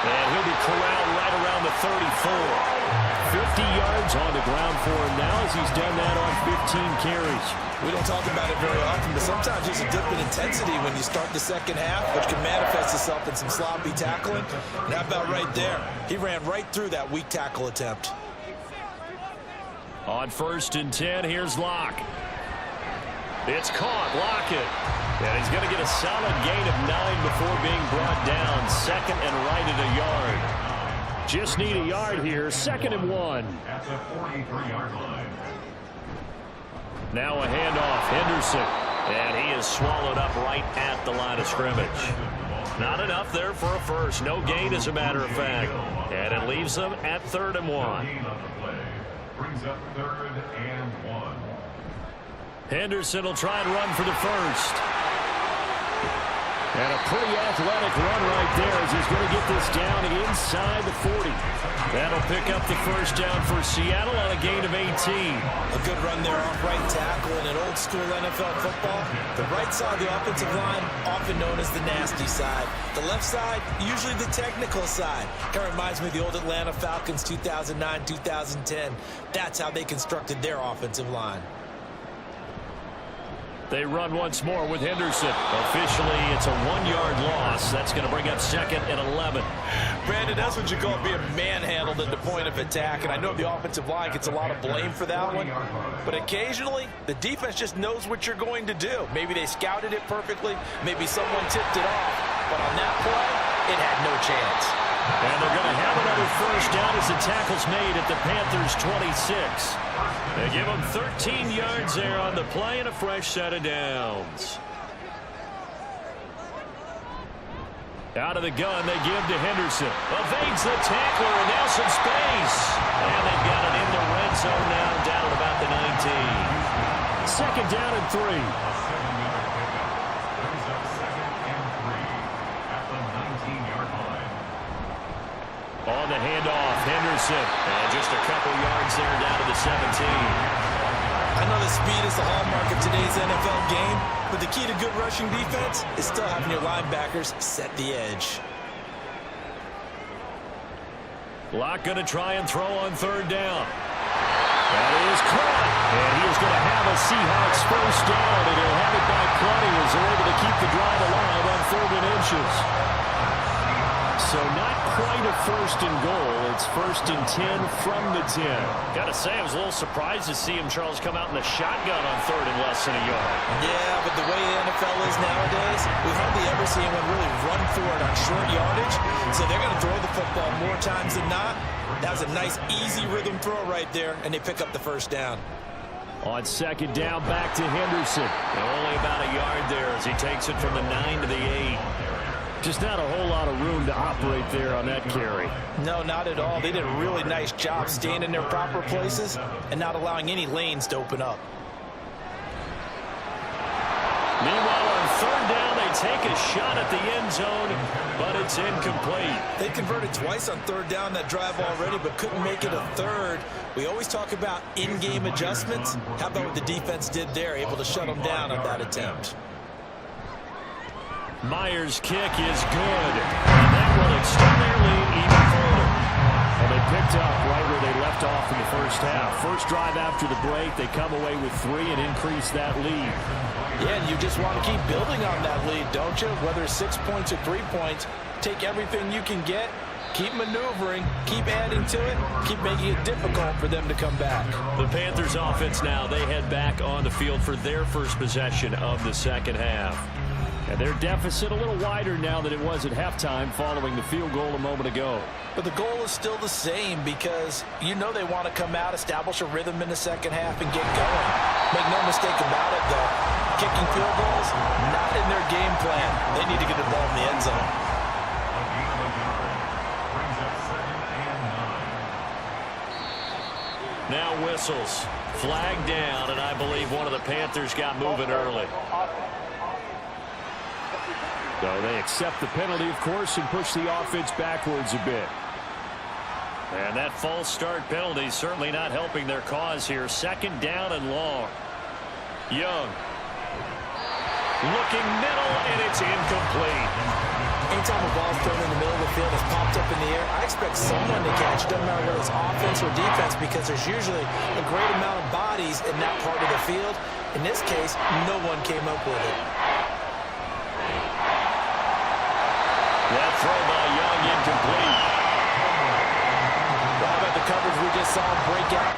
And he'll be corralled right around the 34. 50 yards on the ground for him now as he's done that on 15 carries. We don't talk about it very often, but sometimes there's a dip in intensity when you start the second half, which can manifest itself in some sloppy tackling. And how about right there? He ran right through that weak tackle attempt. On 1st and 10, here's Locke. It's caught, Lockett. And he's going to get a solid gain of 9 before being brought down. 2nd and right at a yard. Just need a yard here. 2nd and 1. At the 43-yard line. Now a handoff, Henderson. And he is swallowed up right at the line of scrimmage. Not enough there for a first. No gain, as a matter of fact. And it leaves them at 3rd and 1. Brings up 3rd and 1. Henderson will try and run for the first. And a pretty athletic run right there as he's going to get this down inside the 40. That'll pick up the first down for Seattle on a gain of 18. A good run there off right tackle in an old school NFL football. The right side of the offensive line, often known as the nasty side. The left side, usually the technical side. Kind of reminds me of the old Atlanta Falcons 2009-2010. That's how they constructed their offensive line. They run once more with Henderson. Officially, it's a 1-yard loss. That's going to bring up 2nd and 11. Brandon, that's what you call being manhandled at the point of attack. And I know the offensive line gets a lot of blame for that one. But occasionally, the defense just knows what you're going to do. Maybe they scouted it perfectly. Maybe someone tipped it off. But on that play, it had no chance. And they're going to have another first down as the tackle's made at the Panthers' 26. They give them 13 yards there on the play and a fresh set of downs. Out of the gun, they give to Henderson. Evades the tackler, and now some space. And they've got it in the red zone now, down at about the 19. 2nd down and 3. On the handoff, Henderson. And just a couple yards there down to the 17. I know the speed is the hallmark of today's NFL game, but the key to good rushing defense is still having your linebackers set the edge. Locke going to try and throw on 3rd down. That is caught. And he is going to have a Seahawks first down, and he'll have it by plenty as they're able to keep the drive alive on 3rd and inches. first and goal. It's 1st and 10 from the 10. Got to say, I was a little surprised to see him, Charles, come out in the shotgun on 3rd and less than a yard. Yeah, but the way the NFL is nowadays, we hardly ever see anyone really run for it on short yardage. So they're going to throw the football more times than not. That was a nice, easy rhythm throw right there, and they pick up the first down. On 2nd down, back to Henderson. Only about a yard there as he takes it from the 9 to the 8. Just not a whole lot of room to operate there on that carry. No, not at all. They did a really nice job staying in their proper places and not allowing any lanes to open up. Meanwhile, on 3rd down, they take a shot at the end zone, but it's incomplete. They converted twice on 3rd down that drive already, but couldn't make it a third. We always talk about in-game adjustments. How about what the defense did there, able to shut them down on that attempt? Myers' kick is good, and that will extend their lead even further. And they picked up right where they left off in the first half. First drive after the break, they come away with 3 and increase that lead. Yeah, and you just want to keep building on that lead, don't you? Whether it's 6 points or 3 points, take everything you can get, keep maneuvering, keep adding to it, keep making it difficult for them to come back. The Panthers offense now, they head back on the field for their first possession of the second half. And their deficit a little wider now than it was at halftime following the field goal a moment ago. But the goal is still the same because you know they want to come out, establish a rhythm in the second half, and get going. Make no mistake about it, though. Kicking field goals, not in their game plan. They need to get the ball in the end zone. Now whistles. Flag down, and I believe one of the Panthers got moving early. So they accept the penalty, of course, and push the offense backwards a bit. And that false start penalty certainly not helping their cause here. 2nd down and long. Young. Looking middle, and it's incomplete. Anytime a ball's thrown in the middle of the field, it's popped up in the air, I expect someone to catch it. Doesn't matter whether it's offense or defense, because there's usually a great amount of bodies in that part of the field. In this case, no one came up with it. That throw by Young incomplete. How about the coverage we just saw break out?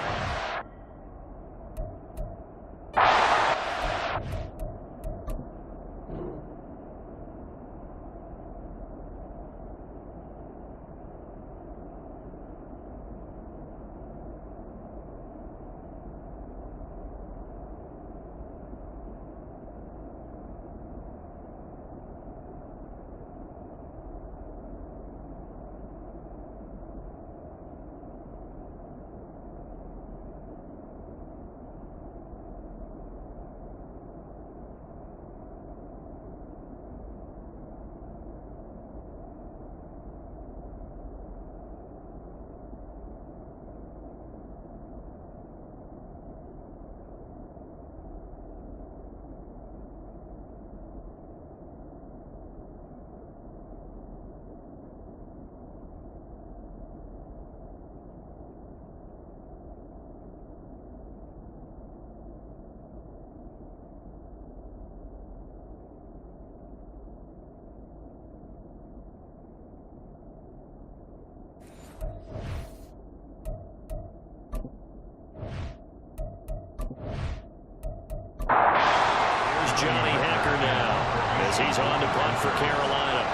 He's on to punt for Carolina.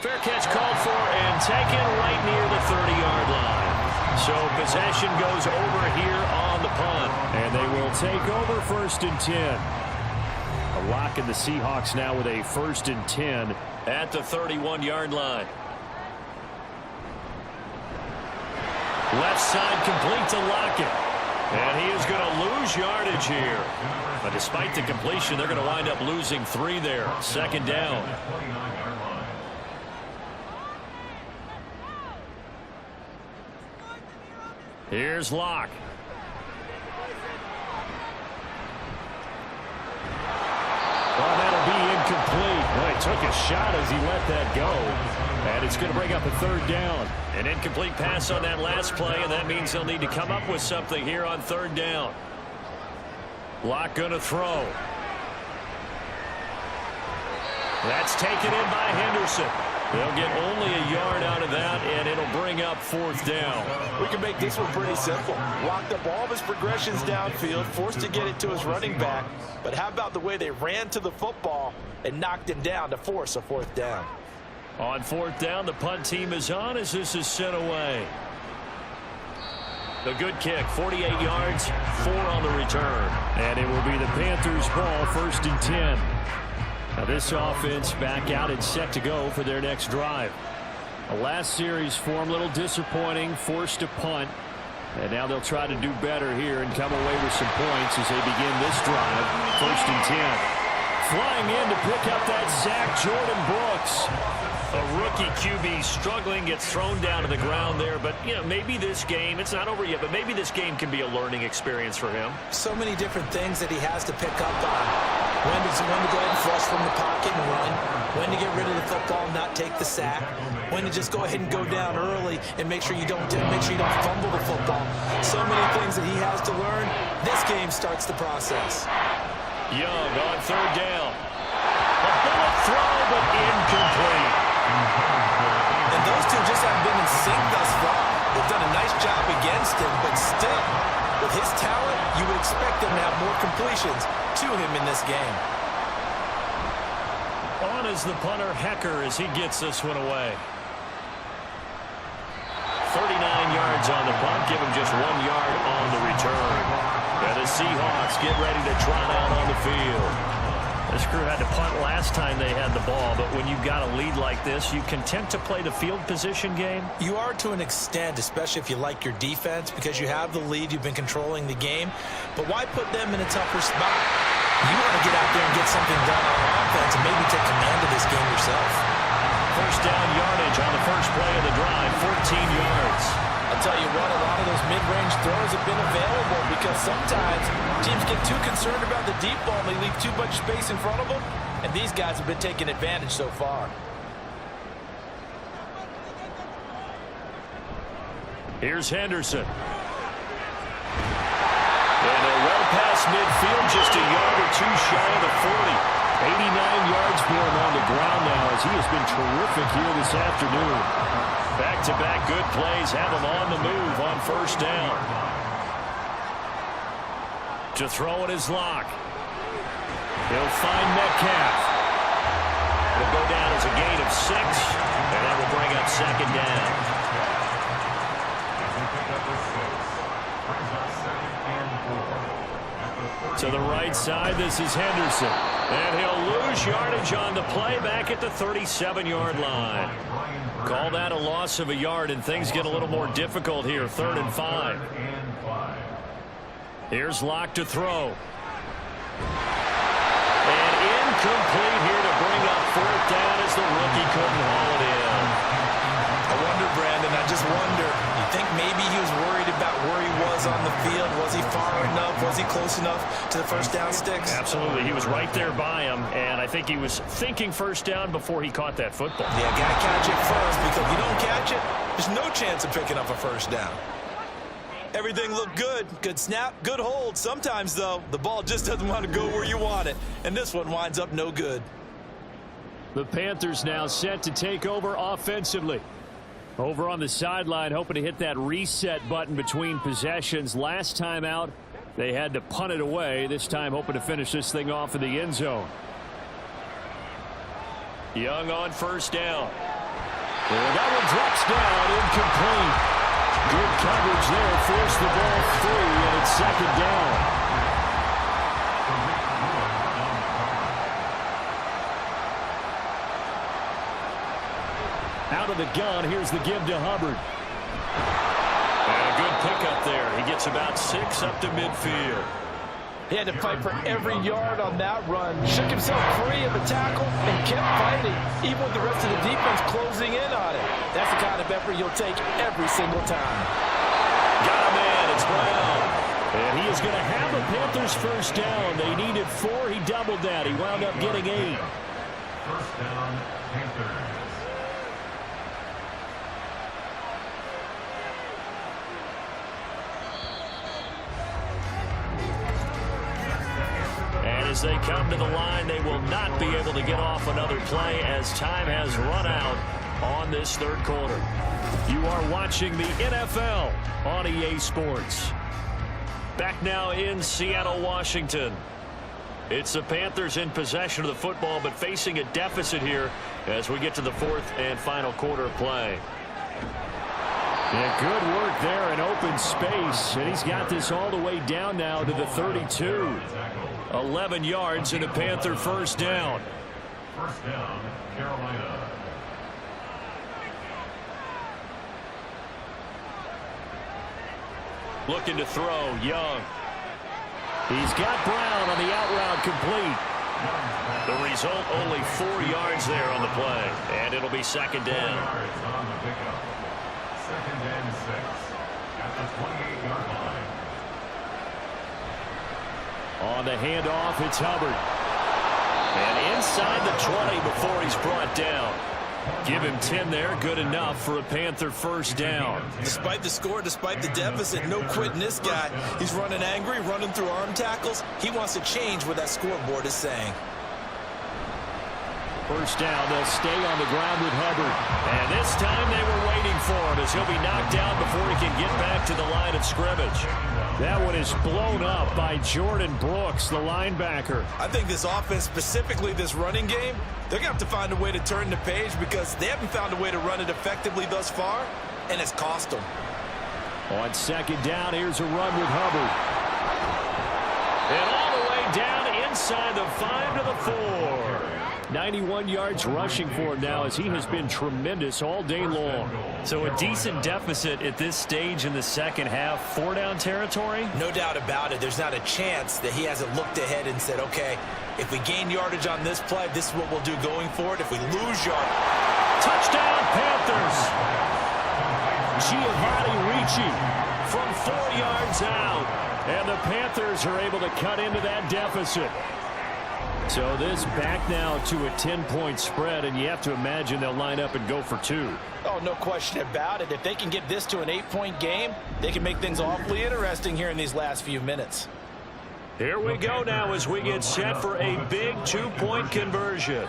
Fair catch called for and taken right near the 30-yard line. So possession goes over here on the punt. And they will take over 1st and 10. A lock in the Seahawks now with a 1st and 10 at the 31-yard line. Left side complete to Lockett. And he is going to lose yardage here. But despite the completion, they're going to wind up losing 3 there. 2nd down. Here's Locke. Well, that'll be incomplete. Well, he took a shot as he let that go. And it's going to bring up a 3rd down. An incomplete pass on that last play, and that means they'll need to come up with something here on 3rd down. Locke going to throw. That's taken in by Henderson. They'll get only a yard out of that, and it'll bring up 4th down. We can make this one pretty simple. Locked up all of his progressions downfield, forced to get it to his running back. But how about the way they ran to the football and knocked him down to force a 4th down? On 4th down, the punt team is on as this is sent away. The good kick, 48 yards, 4 on the return. And it will be the Panthers' ball, 1st and 10. Now this offense back out and set to go for their next drive. The last series for them, a little disappointing, forced to punt. And now they'll try to do better here and come away with some points as they begin this drive, 1st and 10. Flying in to pick up that sack, Jordan Brooks. A rookie QB struggling, gets thrown down to the ground there. But, you know, maybe this game, it's not over yet, but maybe this game can be a learning experience for him. So many different things that he has to pick up on. When to go ahead and flush from the pocket and run. When to get rid of the football and not take the sack. When to just go ahead and go down early and make sure you don't fumble the football. So many things that he has to learn. This game starts the process. Young on 3rd down. A bullet throw, but incomplete. And those two just haven't been in sync thus far. They've done a nice job against him, but still, with his talent, you would expect them to have more completions to him in this game. On is the punter, Hecker, as he gets this one away. 39 yards on the punt, give him just 1 yard on the return. And the Seahawks get ready to trot out on the field. This crew had to punt last time they had the ball, but when you've got a lead like this, you content to play the field position game? You are to an extent, especially if you like your defense, because you have the lead, you've been controlling the game. But why put them in a tougher spot? You want to get out there and get something done on offense and maybe take command of this game yourself. 1st down yardage on the first play of the drive, 14 yards. I'll tell you what, a lot of those mid-range throws have been available because sometimes teams get too concerned about the deep ball and they leave too much space in front of them, and these guys have been taking advantage so far. Here's Henderson. And they're well past midfield, just a yard or two shy of the 40. 89 yards for him on the ground now as he has been terrific here this afternoon. Back-to-back good plays have him on the move on 1st down. To throw it is Locke. He'll find Metcalf. It'll go down as a gain of 6, and that will bring up 2nd down. To the right side, this is Henderson. And he'll lose yardage on the play back at the 37-yard line. Call that a loss of a yard, and things get a little more difficult here, 3rd and 5. Here's Locke to throw. And incomplete here to bring up 4th down as the rookie couldn't haul it in. I wonder, Brandon, I just wonder, you think maybe he was worried about where he was on the field? Was he far enough? Was he close enough to the 1st down sticks? Absolutely. He was right there by him, and I think he was thinking 1st down before he caught that football. Yeah, got to catch it first, because if you don't catch it, there's no chance of picking up a 1st down. Everything looked good. Good snap, good hold. Sometimes, though, the ball just doesn't want to go where you want it, and this one winds up no good. The Panthers now set to take over offensively. Over on the sideline, hoping to hit that reset button between possessions. Last time out, they had to punt it away. This time, hoping to finish this thing off in the end zone. Young on 1st down. And that one drops down, incomplete. Good coverage there, forced the ball free, and it's 2nd down. Out of the gun, here's the give to Hubbard. And a good pickup there. He gets about 6 up to midfield. He had to fight for every yard on that run. Shook himself free of the tackle and kept fighting, even with the rest of the defense closing in on it. That's the kind of effort you'll take every single time. Got a man. It's Brown. And he is going to have the Panthers 1st down. They needed 4. He doubled that. He wound up getting 8. 1st down, Panthers. as they come to the line. They will not be able to get off another play as time has run out on this third quarter. You are watching the NFL on EA Sports. Back now in Seattle, Washington. It's the Panthers in possession of the football, but facing a deficit here as we get to the fourth and final quarter of play. Yeah, good work there in open space, and he's got this all the way down now to the 32. 11 yards and a Panther first down. First down, Carolina. Looking to throw, Young. He's got Brown on the out route complete. The result, only 4 yards there on the play, and it'll be second down. 4 yards on the pickup. Second and 6 at the 28-yard line. On the handoff, it's Hubbard. And inside the 20 before he's brought down. Give him 10 there, good enough for a Panther first down. Despite the score, despite the deficit, no quitting this guy. He's running angry, running through arm tackles. He wants to change what that scoreboard is saying. First down, they'll stay on the ground with Hubbard. And this time they were waiting for him as he'll be knocked down before he can get back to the line of scrimmage. That one is blown up by Jordan Brooks, the linebacker. I think this offense, specifically this running game, they're going to have to find a way to turn the page because they haven't found a way to run it effectively thus far, and it's cost them. On second down, here's a run with Hubbard. And all the way down inside the 5 to the 4. 91 yards rushing for him now as he has been tremendous all day long. So a decent deficit at this stage in the second half. 4-down territory? No doubt about it. There's not a chance that he hasn't looked ahead and said, okay, if we gain yardage on this play, this is what we'll do going forward. If we lose yardage. Touchdown, Panthers! Giovanni Ricci from 4 yards out. And the Panthers are able to cut into that deficit. So this back now to a 10-point spread, and you have to imagine they'll line up and go for 2. Oh, no question about it. If they can get this to an 8-point game, they can make things awfully interesting here in these last few minutes. Here we go now as we get set for a big 2-point conversion.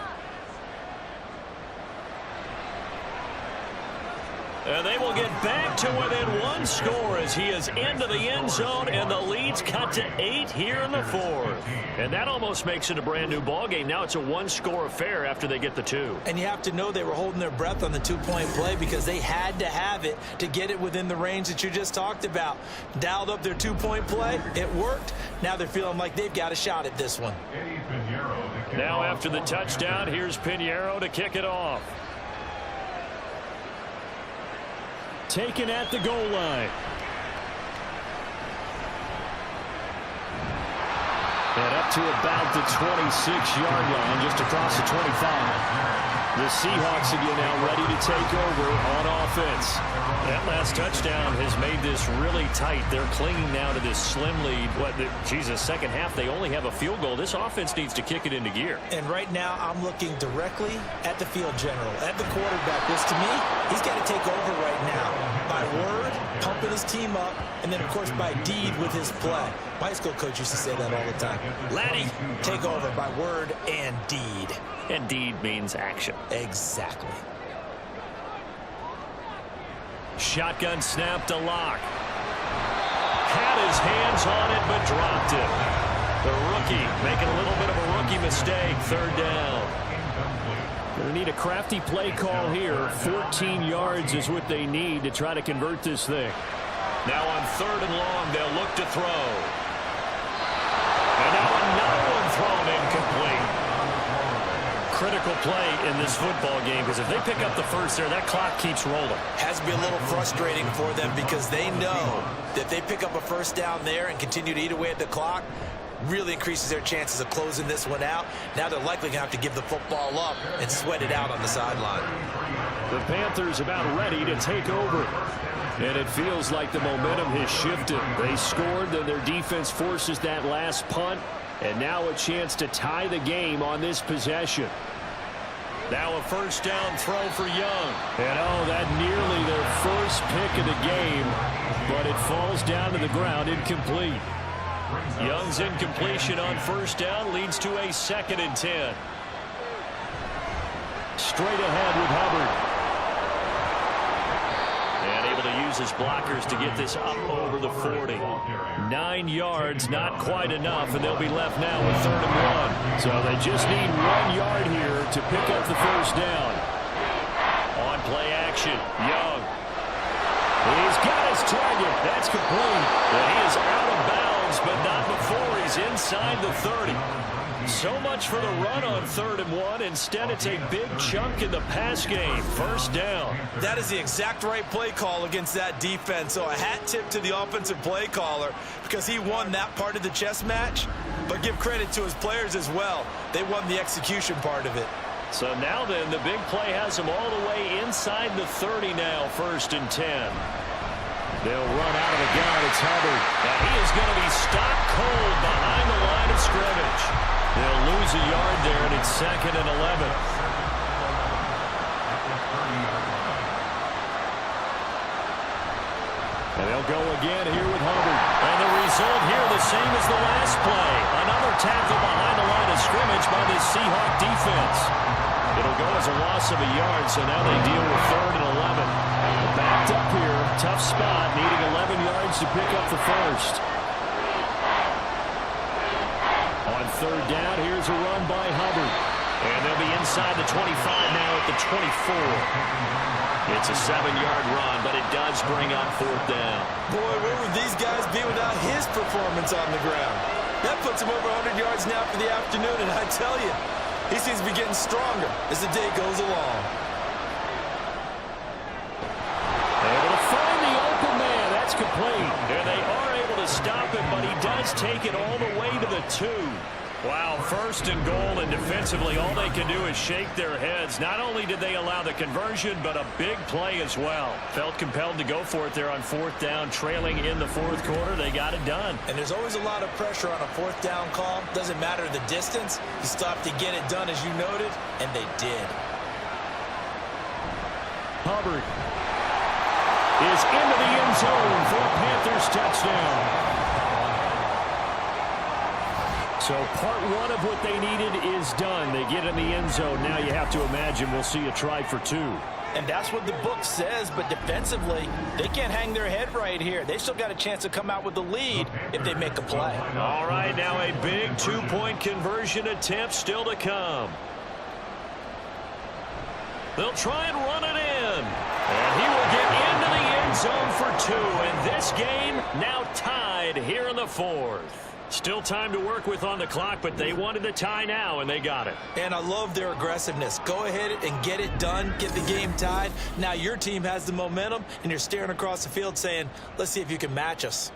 And they will get back to within 1 score as he is into the end zone, and the lead's cut to 8 here in the fourth. And that almost makes it a brand new ball game. Now it's a 1-score affair after they get the 2. And you have to know they were holding their breath on the 2-point play because they had to have it to get it within the range that you just talked about. Dialed up their 2-point play. It worked. Now they're feeling like they've got a shot at this one. Now after the touchdown, here's Pinheiro to kick it off. Taken at the goal line. And up to about the 26-yard line, just across the 25. The Seahawks again now ready to take over on offense. That last touchdown has made this really tight. They're clinging now to this slim lead. Second half, they only have a field goal. This offense needs to kick it into gear. And right now, I'm looking directly at the field general, at the quarterback, which to me, he's got to take over right now. By word, pumping his team up, and then, of course, by deed with his play. My high school coach used to say that all the time. Laddie, take over by word and deed. And deed means action. Exactly. Shotgun snap to Locke. Had his hands on it, but dropped it. The rookie making a little bit of a rookie mistake. Third down. They need a crafty play call here. 14 yards is what they need to try to convert this thing. Now on 3rd and long, they'll look to throw. And now another one thrown incomplete. Critical play in this football game because if they pick up the first there, that clock keeps rolling. Has to be a little frustrating for them because they know that if they pick up a first down there and continue to eat away at the clock, really increases their chances of closing this one out. Now they're likely going to have to give the football up and sweat it out on the sideline. The Panthers about ready to take over. And it feels like the momentum has shifted. They scored, then their defense forces that last punt. And now a chance to tie the game on this possession. Now a first down throw for Young. And that nearly their first pick of the game. But it falls down to the ground incomplete. Young's incompletion on first down leads to a 2nd and 10. Straight ahead with Hubbard. And able to use his blockers to get this up over the 40. 9 yards, not quite enough, and they'll be left now with 3rd and 1. So they just need 1 yard here to pick up the first down. On play action, Young. He's got his target. That's complete. And he is out of bounds, but not before he's inside the 30. So much for the run on 3rd and 1. Instead, it's a big chunk in the pass game. First down. That is the exact right play call against that defense. So a hat tip to the offensive play caller because he won that part of the chess match. But give credit to his players as well. They won the execution part of it. So now then, the big play has them all the way inside the 30 now, 1st and 10. They'll run out of the gun. It's Hubbard. And he is going to be stopped cold behind the line of scrimmage. They'll lose a yard there, and it's 2nd and 11. And they'll go again here with Hubbard. And the result here the same as the last play. Another tackle behind the line of scrimmage by the Seahawks defense. It'll go as a loss of a yard, so now they deal with 3rd and 11. Backed up here, tough spot, needing 11 yards to pick up the first. On 3rd down, here's a run by Hubbard. And they'll be inside the 25 now at the 24. It's a 7-yard run, but it does bring up 4th down. Boy, where would these guys be without his performance on the ground? That puts him over 100 yards now for the afternoon, and I tell you, he seems to be getting stronger as the day goes along. Able to find the open man. That's complete. And they are able to stop him, but he does take it all the way to the 2. Wow, 1st and goal, and defensively all they can do is shake their heads. Not only did they allow the conversion, but a big play as well. Felt compelled to go for it there on 4th down, trailing in the 4th quarter. They got it done. And there's always a lot of pressure on a 4th down call. Doesn't matter the distance. You stop to get it done, as you noted, and they did. Hubbard is into the end zone for a Panthers touchdown. So part 1 of what they needed is done. They get in the end zone. Now you have to imagine we'll see a try for 2. And that's what the book says, but defensively, they can't hang their head right here. They still got a chance to come out with the lead if they make a play. All right, now a big 2-point conversion attempt still to come. They'll try and run it in. And he will get into the end zone for 2. And this game now tied here in the 4th. Still time to work with on the clock, but they wanted the tie now, and they got it. And I love their aggressiveness. Go ahead and get it done, get the game tied. Now your team has the momentum, and you're staring across the field saying, let's see if you can match us.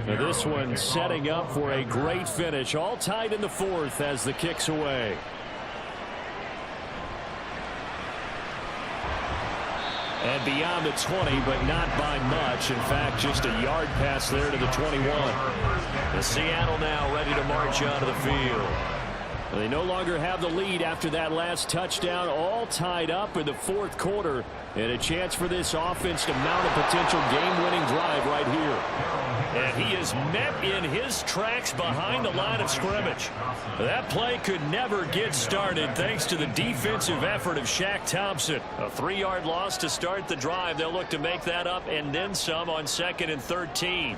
Now this one setting up for a great finish. All tied in the 4th as the kick's away. And beyond the 20, but not by much. In fact, just a yard pass there to the 21. The Seattle now ready to march out of the field. They no longer have the lead after that last touchdown. All tied up in the 4th quarter. And a chance for this offense to mount a potential game-winning drive right here. And he is met in his tracks behind the line of scrimmage. That play could never get started thanks to the defensive effort of Shaq Thompson. A 3-yard loss to start the drive. They'll look to make that up and then some on 2nd and 13.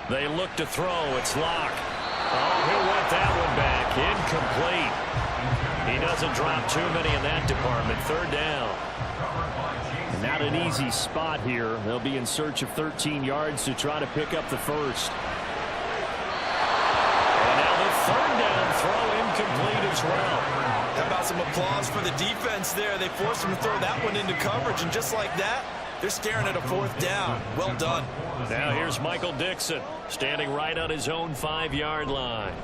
They look to throw. It's Locke. Oh, he'll want that one back. Incomplete. He doesn't drop too many in that department. 3rd down. Not an easy spot here. They'll be in search of 13 yards to try to pick up the first. And now the 3rd down throw incomplete as well. How about some applause for the defense there? They forced him to throw that one into coverage, and just like that, they're staring at a 4th down. Well done. Now here's Michael Dixon standing right on his own 5-yard line.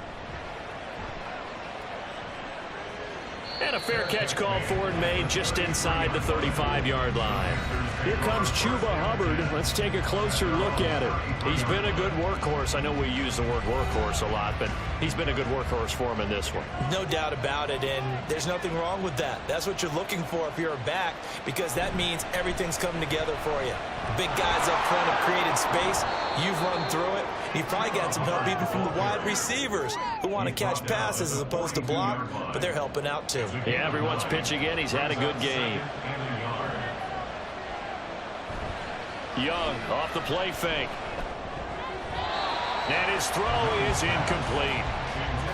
And a fair catch called for and made just inside the 35-yard line. Here comes Chuba Hubbard. Let's take a closer look at it. He's been a good workhorse. I know we use the word workhorse a lot, but he's been a good workhorse for him in this one. No doubt about it, and there's nothing wrong with that. That's what you're looking for if you're a back, because that means everything's coming together for you. The big guys up front have created space. You've run through it. You've probably got some help even from the wide receivers who want to catch passes as opposed to block, but they're helping out too. Yeah, everyone's pitching in. He's had a good game. Young off the play fake. And his throw is incomplete.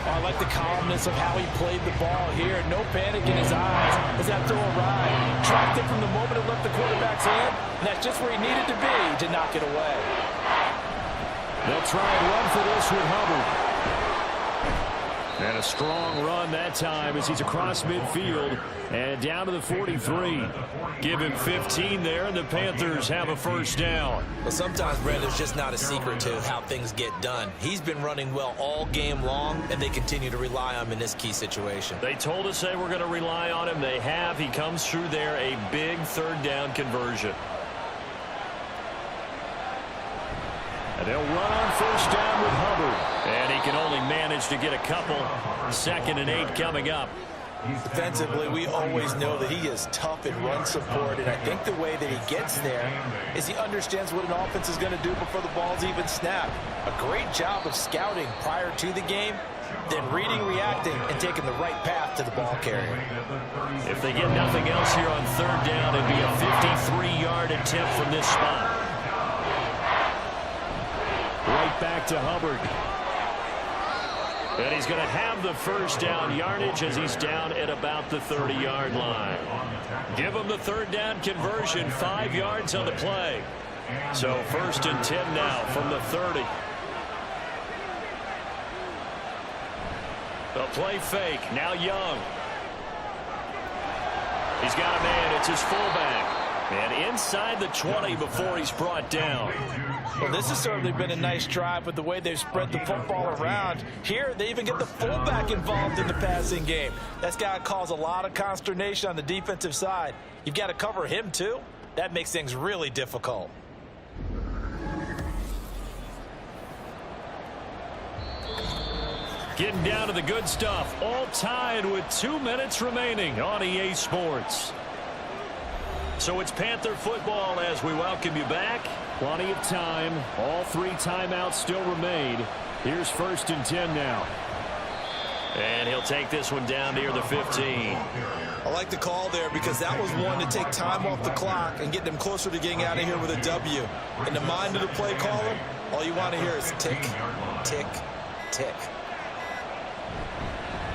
I like the calmness of how he played the ball here. No panic in his eyes as that throw arrived. Tracked it from the moment it left the quarterback's hand, and that's just where he needed to be to knock it away. They'll try and run for this with Hubbard. And a strong run that time as he's across midfield and down to the 43. Give him 15 there, and the Panthers have a first down. Well, sometimes, Brent, there's just not a secret to how things get done. He's been running well all game long, and they continue to rely on him in this key situation. They told us they were going to rely on him. They have. He comes through there, a big third down conversion. And they'll run on first down with Hubbard. And he can only manage to get a couple. 2nd and 8 coming up. Defensively, we always know that he is tough in run support, and I think the way that he gets there is he understands what an offense is going to do before the ball's even snapped. A great job of scouting prior to the game, then reading, reacting, and taking the right path to the ball carrier. If they get nothing else here on third down, it'd be a 53-yard attempt from this spot. Right back to Hubbard. And he's going to have the first down yardage as he's down at about the 30-yard line. Give him the third down conversion, 5 yards on the play. So 1st and 10 now from the 30. The play fake, now Young. He's got a man, it's his fullback. And inside the 20 before he's brought down. Well, this has certainly been a nice drive with the way they've spread the football around. Here, they even get the fullback involved in the passing game. That's got to cause a lot of consternation on the defensive side. You've got to cover him, too. That makes things really difficult. Getting down to the good stuff. All tied with 2 minutes remaining on EA Sports. So it's Panther football as we welcome you back. Plenty of time. All 3 timeouts still remain. Here's 1st and 10 now. And he'll take this one down near the 15. I like the call there because that was one to take time off the clock and get them closer to getting out of here with a W. In the mind of the play caller, all you want to hear is tick, tick, tick.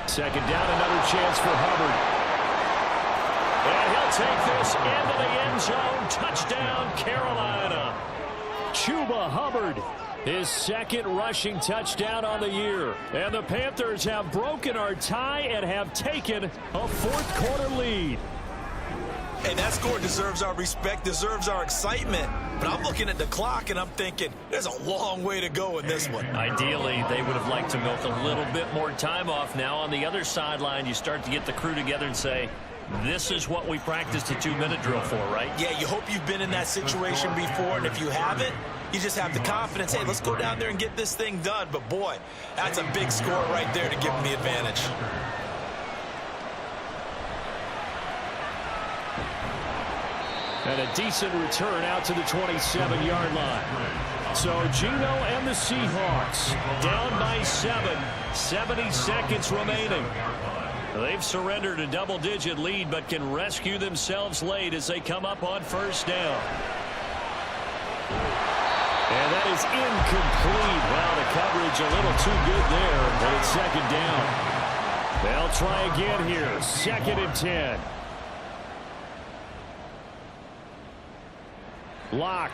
2nd down, another chance for Hubbard. And he'll take this into the end zone. Touchdown, Carolina. Chuba Hubbard, his 2nd rushing touchdown on the year. And the Panthers have broken our tie and have taken a 4th quarter lead. Hey, that score deserves our respect, deserves our excitement. But I'm looking at the clock and I'm thinking there's a long way to go in this one. Ideally, they would have liked to milk a little bit more time off. Now on the other sideline, you start to get the crew together and say, this is what we practiced a 2-minute drill for, right? Yeah, you hope you've been in that situation before, and if you haven't, you just have the confidence, hey, let's go down there and get this thing done. But, boy, that's a big score right there to give them the advantage. And a decent return out to the 27-yard line. So Geno and the Seahawks down by 7, 70 seconds remaining. They've surrendered a double-digit lead, but can rescue themselves late as they come up on first down. And that is incomplete. Wow, the coverage a little too good there, but it's 2nd down. They'll try again here. 2nd and 10. Lock.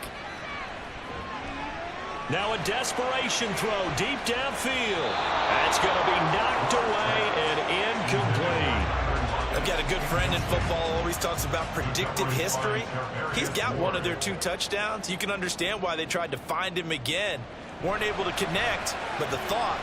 Now a desperation throw deep downfield. That's going to be knocked away and incomplete. I've got a good friend in football, always talks about predictive history. He's got one of their 2 touchdowns. You can understand why they tried to find him again. Weren't able to connect, but the thought,